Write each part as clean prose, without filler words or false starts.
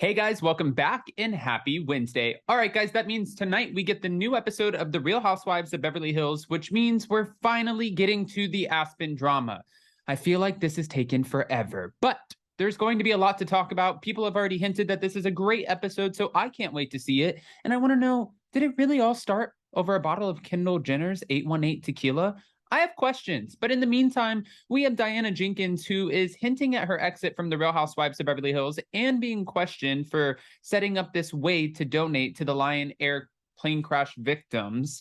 Hey guys, welcome back and happy Wednesday. All right, guys, that means tonight we get the new episode of The Real Housewives of Beverly Hills, which means we're finally getting to the Aspen drama. I feel like this has taken forever, but there's going to be a lot to talk about. People have already hinted that this is a great episode, so I can't wait to see it. And I want to know, did it really all start over a bottle of Kendall Jenner's 818 tequila? I have questions, but in the meantime, we have Diana Jenkins, who is hinting at her exit from the Real Housewives of Beverly Hills and being questioned for setting up this way to donate to the Lion Air plane crash victims.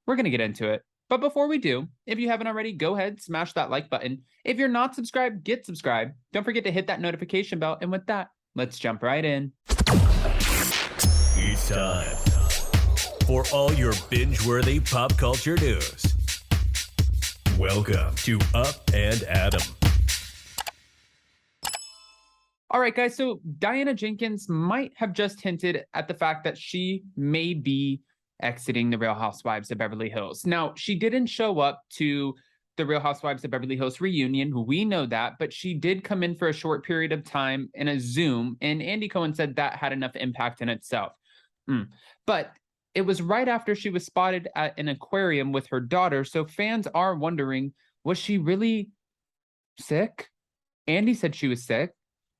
We're going to get into it. But before we do, if you haven't already, go ahead, smash that like button. If you're not subscribed, get subscribed. Don't forget to hit that notification bell. And with that, let's jump right in. It's time for all your binge-worthy pop culture news. Welcome to Up and Adam. All right, guys, so Diana Jenkins might have just hinted at the fact that she may be exiting the Real Housewives of Beverly Hills. Now, she didn't show up to the Real Housewives of Beverly Hills reunion. We know that, but she did come in for a short period of time in a Zoom, and Andy Cohen said that had enough impact in itself. But it was right after she was spotted at an aquarium with her daughter, so fans are wondering, was she really sick? Andy said she was sick.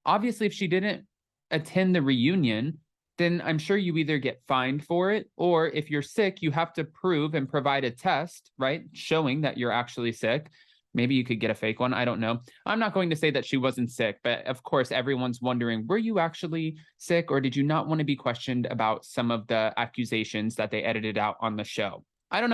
Obviously, if she didn't attend the reunion, then I'm sure you either get fined for it, or if you're sick, you have to prove and provide a test, right, showing that you're actually sick. Maybe you could get a fake one. I don't know. I'm not going to say that she wasn't sick, but of course, everyone's wondering, were you actually sick, or did you not want to be questioned about some of the accusations that they edited out on the show? I don't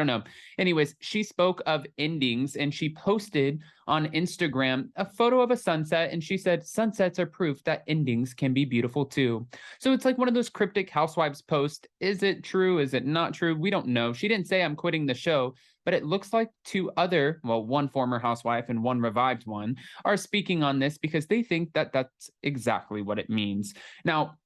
know. Anyways, she spoke of endings and she posted on Instagram a photo of a sunset, and she said, sunsets are proof that endings can be beautiful too. So it's like one of those cryptic housewives posts. Is it true? Is it not true? We don't know. She didn't say I'm quitting the show, but it looks like one former housewife and one revived one are speaking on this because they think that that's exactly what it means. Now,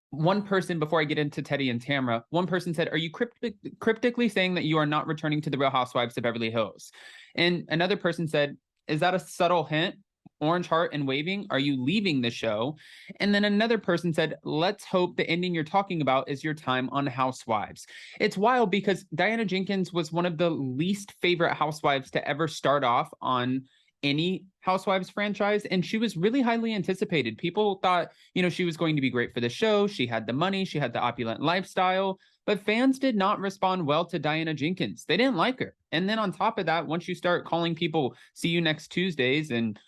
one person, before I get into Teddy and Tamra, one person said, are you cryptically saying that you are not returning to the Real Housewives of Beverly Hills? And another person said, is that a subtle hint? Orange heart and waving, are you leaving the show? And then another person said, let's hope the ending you're talking about is your time on Housewives. It's wild because Diana Jenkins was one of the least favorite housewives to ever start off on any Housewives franchise, and she was really highly anticipated. People thought, she was going to be great for the show. She had the money, she had the opulent lifestyle, but fans did not respond well to Diana Jenkins. They didn't like her. And then on top of that, once you start calling people see you next Tuesdays, and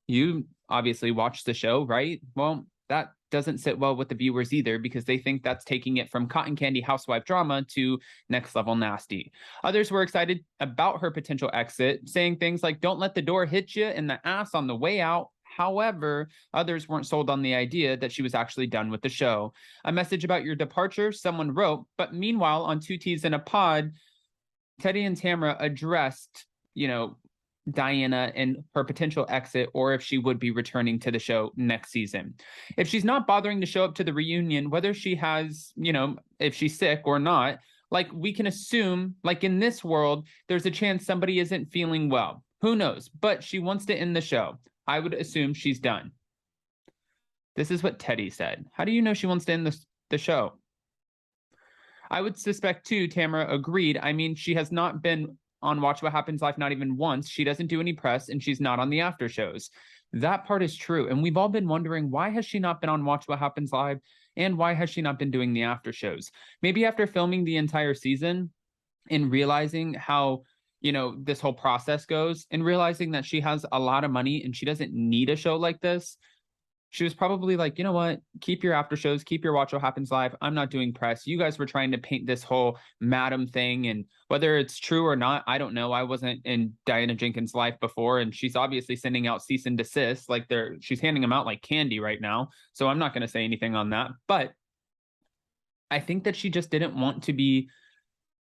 you obviously watch the show, right? Well, that doesn't sit well with the viewers either, because they think that's taking it from cotton candy housewife drama to next level nasty. Others were excited about her potential exit, saying things like, don't let the door hit you in the ass on the way out. However, others weren't sold on the idea that she was actually done with the show. A message about your departure, someone wrote, but meanwhile, on Two Teas in a Pod, Teddy and Tamra addressed, Diana and her potential exit, or if she would be returning to the show next season. If she's not bothering to show up to the reunion, whether she has, if she's sick or not, like we can assume, like in this world, there's a chance somebody isn't feeling well. Who knows? But she wants to end the show. I would assume she's done. This is what Teddy said. How do you know she wants to end the show? I would suspect too, Tamra agreed. I mean, she has not been on Watch What Happens Live, not even once. She doesn't do any press, and she's not on the after shows. That part is true. And we've all been wondering, why has she not been on Watch What Happens Live? And why has she not been doing the after shows? Maybe after filming the entire season and realizing how, this whole process goes, and realizing that she has a lot of money and she doesn't need a show like this, she was probably like, you know what? Keep your after shows, keep your Watch What Happens Live. I'm not doing press. You guys were trying to paint this whole madam thing, and whether it's true or not, I don't know. I wasn't in Diana Jenkins' life before, and she's obviously sending out cease and desist. Like she's handing them out like candy right now. So I'm not going to say anything on that. But I think that she just didn't want to be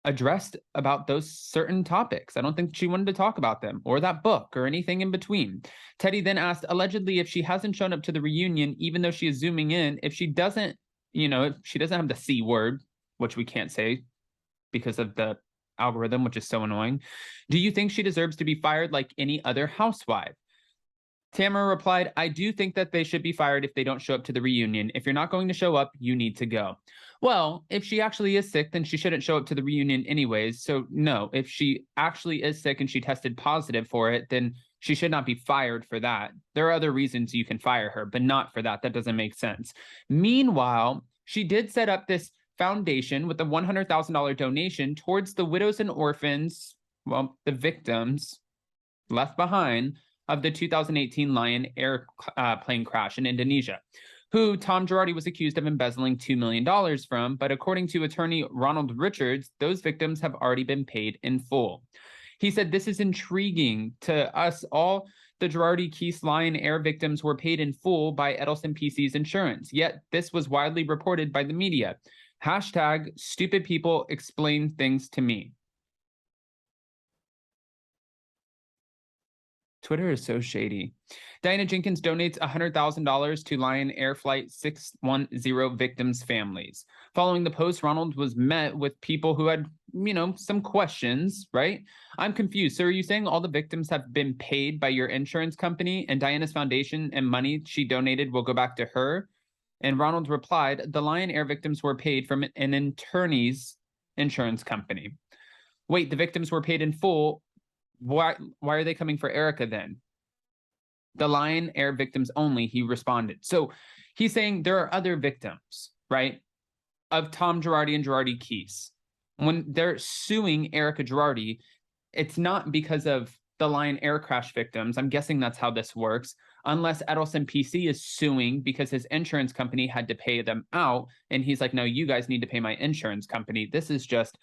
addressed about those certain topics. I don't think she wanted to talk about them or that book or anything in between. Teddy then asked, allegedly, if she hasn't shown up to the reunion, even though she is zooming in, if she doesn't, if she doesn't have the C word, which we can't say because of the algorithm, which is so annoying, do you think she deserves to be fired like any other housewife? Tamara replied, I do think that they should be fired if they don't show up to the reunion. If you're not going to show up, you need to go. Well, if she actually is sick, then she shouldn't show up to the reunion anyways. So no, if she actually is sick and she tested positive for it, then she should not be fired for that. There are other reasons you can fire her, but not for that. That doesn't make sense. Meanwhile, she did set up this foundation with a $100,000 donation towards the widows and orphans, well, the victims left behind of the 2018 Lion Air plane crash in Indonesia, who Tom Girardi was accused of embezzling $2 million from. But according to attorney Ronald Richards, those victims have already been paid in full. He said, this is intriguing to us all. The Girardi Keese Lion Air victims were paid in full by Edelson PC's insurance, yet this was widely reported by the media. Hashtag stupid people explain things to me. Twitter is so shady. Diana Jenkins donates $100,000 to Lion Air Flight 610 victims' families. Following the post, Ronald was met with people who had, some questions, right? I'm confused. So are you saying all the victims have been paid by your insurance company and Diana's foundation and money she donated will go back to her? And Ronald replied, the Lion Air victims were paid from an attorney's insurance company. Wait, the victims were paid in full. Why are they coming for Erica then? The Lion Air victims only, he responded. So he's saying there are other victims, right, of Tom Girardi and Girardi Keese. When they're suing Erica Girardi, it's not because of the Lion Air crash victims. I'm guessing that's how this works, unless Edelson PC is suing because his insurance company had to pay them out. And he's like, no, you guys need to pay my insurance company. This is just...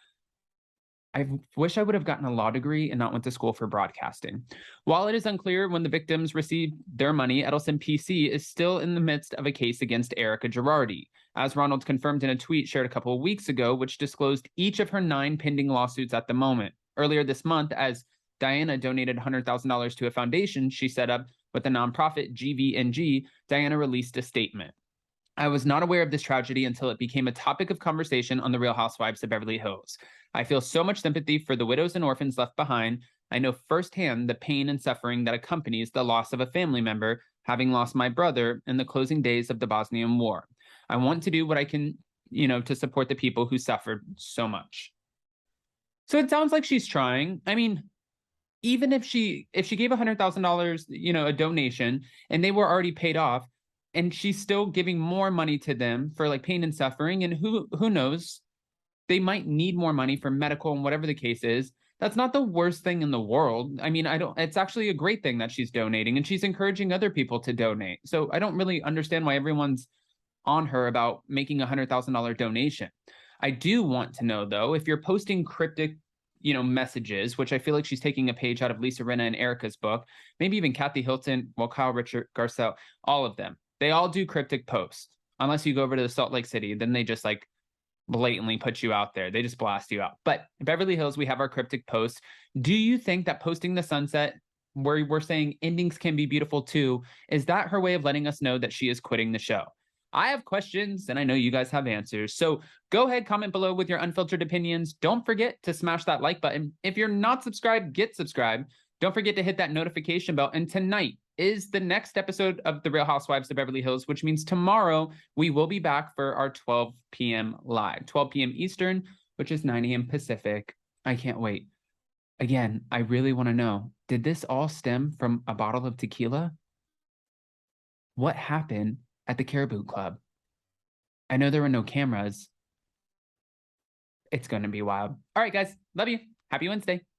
I wish I would have gotten a law degree and not went to school for broadcasting. While it is unclear when the victims received their money, Edelson PC is still in the midst of a case against Erica Girardi, as Ronald confirmed in a tweet shared a couple of weeks ago, which disclosed each of her 9 pending lawsuits at the moment. Earlier this month, as Diana donated $100,000 to a foundation she set up with the nonprofit GVNG, Diana released a statement. I was not aware of this tragedy until it became a topic of conversation on The Real Housewives of Beverly Hills. I feel so much sympathy for the widows and orphans left behind. I know firsthand the pain and suffering that accompanies the loss of a family member, having lost my brother in the closing days of the Bosnian War. I want to do what I can, to support the people who suffered so much. So it sounds like she's trying. I mean, even if she gave $100,000, a donation, and they were already paid off, and she's still giving more money to them for like pain and suffering. And who knows, they might need more money for medical and whatever the case is. That's not the worst thing in the world. I mean, it's actually a great thing that she's donating and she's encouraging other people to donate. So I don't really understand why everyone's on her about making $100,000 donation. I do want to know though, if you're posting cryptic, messages, which I feel like she's taking a page out of Lisa Rinna and Erica's book, maybe even Kathy Hilton, Kyle Richard Garcelle, all of them. They all do cryptic posts, unless you go over to the Salt Lake City. Then they just like blatantly put you out there. They just blast you out. But in Beverly Hills, we have our cryptic posts. Do you think that posting the sunset where we're saying endings can be beautiful too, is that her way of letting us know that she is quitting the show? I have questions and I know you guys have answers. So go ahead, comment below with your unfiltered opinions. Don't forget to smash that like button. If you're not subscribed, get subscribed. Don't forget to hit that notification bell. And tonight is the next episode of The Real Housewives of Beverly Hills, which means tomorrow we will be back for our 12 p.m. live, 12 p.m. Eastern, which is 9 a.m. Pacific. I can't wait. Again, I really want to know, did this all stem from a bottle of tequila? What happened at the Caribou Club? I know there were no cameras. It's going to be wild. All right, guys. Love you. Happy Wednesday.